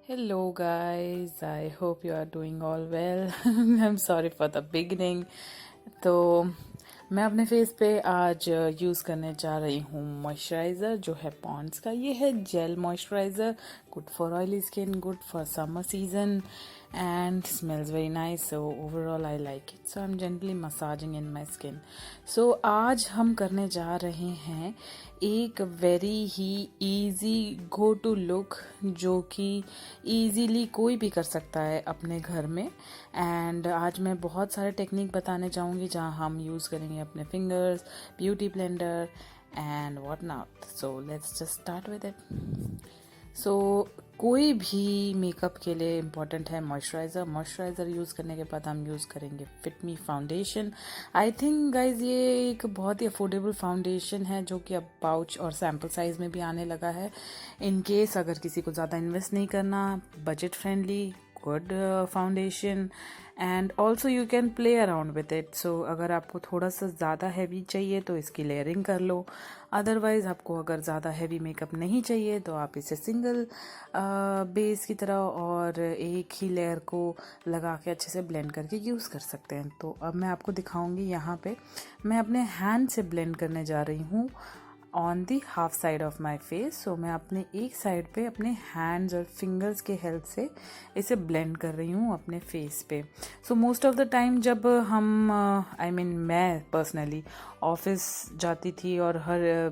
Hello, guys. I hope you are doing all well. I'm sorry for the beginning. तो मैं अपने face पे आज यूज़ करने जा रही हूँ मॉइस्चराइज़र जो है पॉन्ड्स का। ये है jail moisturiser, good for oily skin, good for summer season and smells very nice. So overall I like it. So I'm gently massaging in my skin. So आज हम करने जा रहे हैं एक वेरी ही इजी गो टू लुक जो कि इजीली कोई भी कर सकता है अपने घर में। एंड आज मैं बहुत सारे टेक्निक बताने जाऊंगी जहां हम यूज़ करेंगे अपने fingers, beauty blender and what not. So let's just start with it. So कोई भी मेकअप के लिए इम्पॉर्टेंट है मॉइस्चराइज़र यूज़ करने के बाद हम यूज़ करेंगे fit me foundation. I think guys ये एक बहुत ही अफोर्डेबल फाउंडेशन है जो कि अब पाउच और सैम्पल साइज़ में भी आने लगा है। इन केस अगर किसी को ज़्यादा इन्वेस्ट नहीं करना, budget friendly good foundation and also you can play around with it. So अगर आपको थोड़ा सा ज़्यादा हैवी चाहिए तो इसकी लेयरिंग कर लो, अदरवाइज आपको अगर ज़्यादा हैवी मेकअप नहीं चाहिए तो आप इसे सिंगल बेस की तरह और एक ही लेयर को लगा के अच्छे से ब्लेंड करके यूज़ कर सकते हैं। तो अब मैं आपको दिखाऊंगी यहाँ पे मैं अपने हैंड से ब्लेंड करने जा रही हूँ on the half side of my face. So मैं अपने एक साइड पे अपने हैंड्स और फिंगर्स के हेल्प से इसे ब्लेंड कर रही हूँ अपने फेस पे। So most of the time जब हम मैं पर्सनली ऑफिस जाती थी और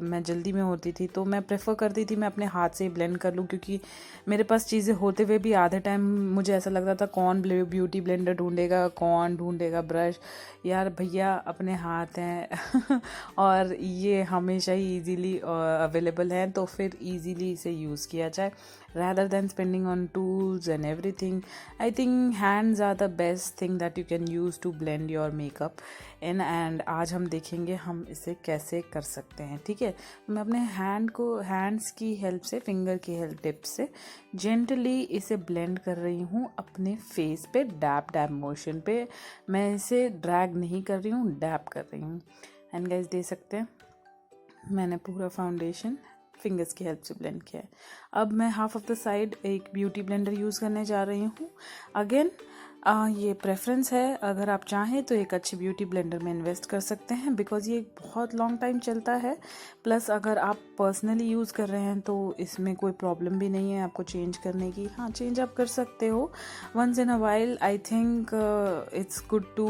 मैं जल्दी में होती थी तो मैं प्रेफर करती थी मैं अपने हाथ से ही ब्लेंड कर लूँ, क्योंकि मेरे पास चीज़ें होते हुए भी आधे टाइम मुझे ऐसा लगता था कौन ब्यूटी ब्लेंडर ढूंढेगा, कौन ढूंढेगा ब्रश। यार भैया अपने हाथ हैं और ये हमेशा ही इजीली अवेलेबल है, तो फिर इजीली इसे यूज़ किया जाए rather than spending on tools and everything. I think hands are the best thing that you can use to blend your makeup in, and आज हम देखेंगे हम इसे कैसे कर सकते हैं। ठीक है, मैं अपने हैंड्स की हेल्प से, फिंगर की हेल्प टिप से जेंटली इसे ब्लेंड कर रही हूँ अपने फेस पे, डैप डैप मोशन पे। मैं इसे ड्रैग नहीं कर रही हूँ, डैप कर रही हूँ। एंड गाइस देख सकते हैं मैंने पूरा फाउंडेशन फिंगर्स की हेल्प से ब्लेंड किया है। अब मैं हाफ ऑफ द साइड एक ब्यूटी ब्लेंडर यूज़ करने जा रही हूँ। अगेन ये प्रेफरेंस है, अगर आप चाहें तो एक अच्छी ब्यूटी ब्लेंडर में इन्वेस्ट कर सकते हैं बिकॉज ये बहुत लॉन्ग टाइम चलता है। प्लस अगर आप पर्सनली यूज़ कर रहे हैं तो इसमें कोई प्रॉब्लम भी नहीं है आपको चेंज करने की। हाँ, चेंज आप कर सकते हो once in a while. I think it's good to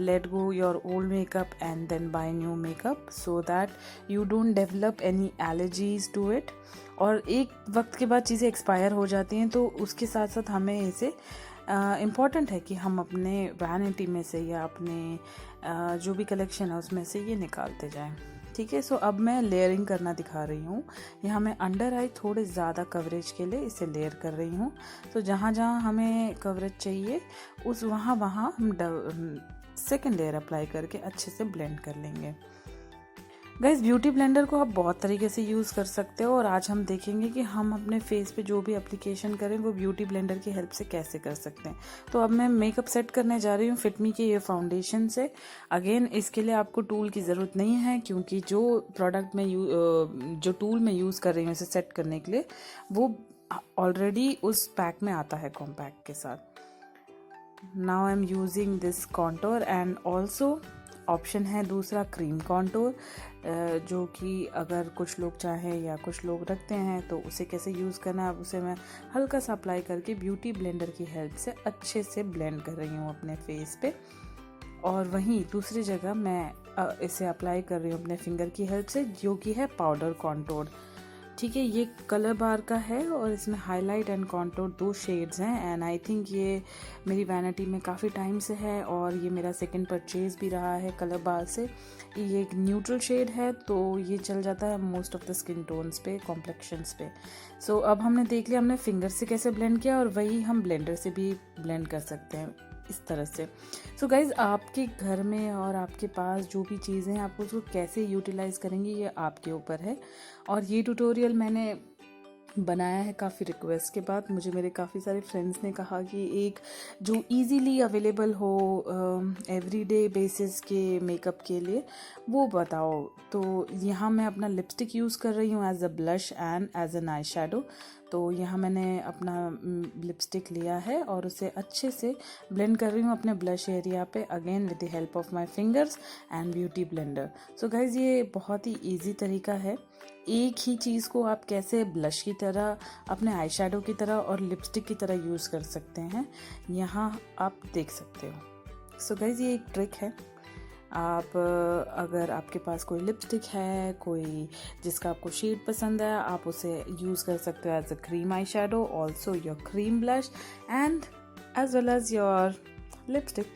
let go your old makeup and then buy new makeup so that you don't develop any allergies to it। और एक वक्त के बाद चीज़ें एक्सपायर हो जाती हैं तो उसके साथ साथ हमें इसे इम्पॉर्टेंट है कि हम अपने वैनिटी में से या अपने जो भी कलेक्शन है उसमें से ये निकालते जाएं। ठीक है, सो अब मैं लेयरिंग करना दिखा रही हूँ। यहाँ मैं अंडर आई थोड़े ज़्यादा कवरेज के लिए इसे लेयर कर रही हूँ। तो जहाँ जहाँ हमें कवरेज चाहिए उस वहाँ हम सेकेंड लेयर अप्लाई करके अच्छे से ब्लेंड कर लेंगे। गाइस ब्यूटी ब्लेंडर को आप बहुत तरीके से यूज़ कर सकते हो और आज हम देखेंगे कि हम अपने फेस पे जो भी एप्लीकेशन करें वो ब्यूटी ब्लेंडर की हेल्प से कैसे कर सकते हैं। तो अब मैं मेकअप सेट करने जा रही हूँ फिटमी के ये फाउंडेशन से। अगेन इसके लिए आपको टूल की ज़रूरत नहीं है क्योंकि जो प्रोडक्ट में जो टूल मैं यूज़ कर रही हूँ इसे सेट करने के लिए वो ऑलरेडी उस पैक में आता है कॉम्पैक्ट के साथ। Now I am using this contour and also option है दूसरा क्रीम कॉन्टोर, जो कि अगर कुछ लोग चाहें या कुछ लोग रखते हैं तो उसे कैसे यूज़ करना है, उसे मैं हल्का सा अप्लाई करके ब्यूटी ब्लेंडर की हेल्प से अच्छे से ब्लेंड कर रही हूँ अपने फेस पे। और वहीं दूसरी जगह मैं इसे अप्लाई कर रही हूँ अपने फिंगर की हेल्प से, जो कि है पाउडर कॉन्टोर। ठीक है, ये कलर बार का है और इसमें हाईलाइट एंड कॉन्टोर 2 शेड्स हैं। एंड आई थिंक ये मेरी वैनिटी में काफ़ी टाइम से है और ये मेरा सेकंड परचेज भी रहा है कलर बार से। ये एक न्यूट्रल शेड है तो ये चल जाता है most of the skin tones पे, कॉम्प्लेक्शंस पे। सो अब हमने देख लिया हमने फिंगर से कैसे ब्लेंड किया और वही हम ब्लेंडर से भी ब्लेंड कर सकते हैं इस तरह से। सो गाइज आपके घर में और आपके पास जो भी चीज़ें हैं आप उसको कैसे यूटिलाइज़ करेंगे ये आपके ऊपर है। और ये ट्यूटोरियल मैंने बनाया है काफ़ी रिक्वेस्ट के बाद। मुझे मेरे काफ़ी सारे फ्रेंड्स ने कहा कि एक जो इजीली अवेलेबल हो एवरीडे बेसिस के मेकअप के लिए वो बताओ। तो यहाँ मैं अपना लिपस्टिक यूज़ कर रही हूँ as a blush and as an eye shadow. तो यहाँ मैंने अपना लिपस्टिक लिया है और उसे अच्छे से ब्लेंड कर रही हूँ अपने ब्लश एरिया पे, again with the help of my fingers and beauty blender. So guys ये बहुत ही इजी तरीका है, एक ही चीज़ को आप कैसे ब्लश की तरह, अपने आई शेडो की तरह और लिपस्टिक की तरह यूज़ कर सकते हैं, यहाँ आप देख सकते हो। सो गाइज ये एक ट्रिक है। आप अगर आपके पास कोई लिपस्टिक है, कोई जिसका आपको शेड पसंद है, आप उसे यूज़ कर सकते हो as a cream eye shadow, also your cream blush and as well as your lipstick.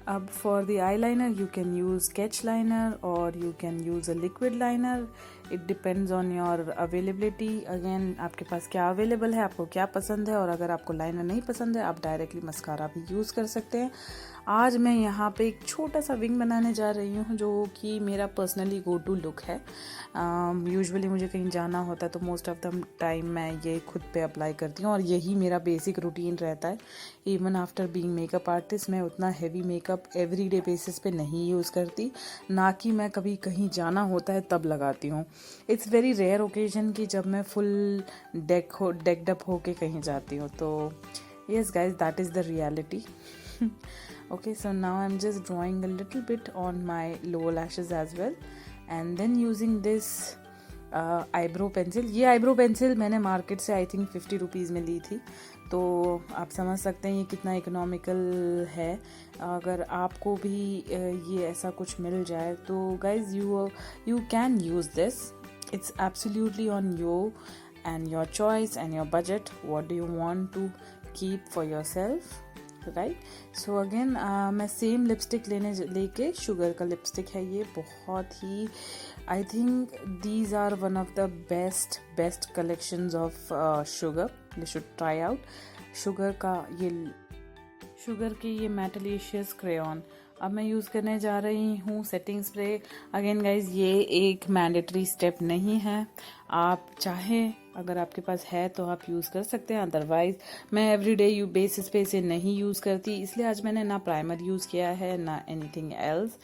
अब for the eyeliner you can use sketch liner or you can use a liquid liner. It depends on your availability. Again आपके पास क्या available है, आपको क्या पसंद है, और अगर आपको लाइनर नहीं पसंद है आप डायरेक्टली मस्कारा भी यूज़ कर सकते हैं। आज मैं यहाँ पे एक छोटा सा विंग बनाने जा रही हूँ जो कि मेरा पर्सनली गो टू लुक है। यूजुअली मुझे कहीं जाना होता है तो मोस्ट ऑफ द टाइम मैं ये खुद पे अप्लाई करती हूँ और यही मेरा बेसिक रूटीन रहता है। Even after being makeup artist मैं उतना हैवी मेकअप एवरीडे बेसिस पे नहीं यूज़ करती, ना कि मैं कभी कहीं जाना होता है तब लगाती हूँ। इट्स वेरी रेयर ओकेजन कि जब मैं फुल डेक्ड अप होके कहीं जाती हूँ। तो yes guys, that is the reality. Okay, so now I'm just drawing a little bit on my lower lashes as well and then using this eyebrow pencil. ये eyebrow pencil मैंने market से I think 50 rupees में ली थी, तो आप समझ सकते हैं ये कितना इकोनॉमिकल है। अगर आपको भी ये ऐसा कुछ मिल जाए तो guys you can use this. It's absolutely on you and your choice and your budget. What do you want to keep for yourself, right? So again मैं सेम लिपस्टिक लेके शुगर का लिपस्टिक है ये, बहुत ही I think these are one of the best collections of Sugar, you should try out. Sugar की ये मेटलिशियस crayon अब मैं यूज़ करने जा रही हूँ सेटिंग स्प्रे। अगेन गाइज ये एक मैंडेटरी स्टेप नहीं है, आप चाहें अगर आपके पास है तो आप यूज़ कर सकते हैं, अदरवाइज मैं एवरीडे बेसिस पे इसे नहीं यूज़ करती, इसलिए आज मैंने ना प्राइमर यूज़ किया है ना anything else,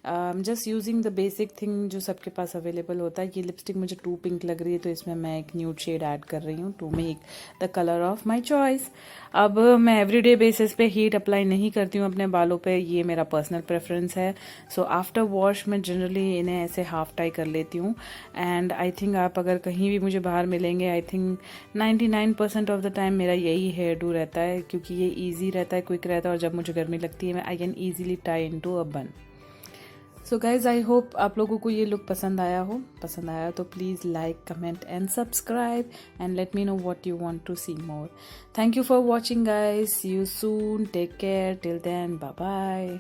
just using the basic thing जो सबके पास अवेलेबल होता है। ये लिपस्टिक मुझे टू पिंक लग रही है तो इसमें मैं एक न्यूड शेड ऐड कर रही हूँ to make the colour of my choice. अब मैं एवरीडे बेसिस पे हीट अप्लाई नहीं करती हूँ अपने बालों पे, ये मेरा पर्सनल प्रेफरेंस है। सो आफ्टर वॉश मैं जनरली इन्हें ऐसे हाफ टाई कर लेती हूँ एंड आई थिंक आप अगर कहीं भी मुझे बाहर मिलेंगे, I think 99% of the time मेरा यही हेयर डू रहता है, क्योंकि ये ईजी रहता है, क्विक रहता है, और जब मुझे गर्मी लगती है I can easily tie in to a bun. So guys I hope आप लोगों को ये लुक पसंद आया तो please like, comment and subscribe and let me know what you want to see more. Thank you for watching guys, see you soon, take care, till then bye bye.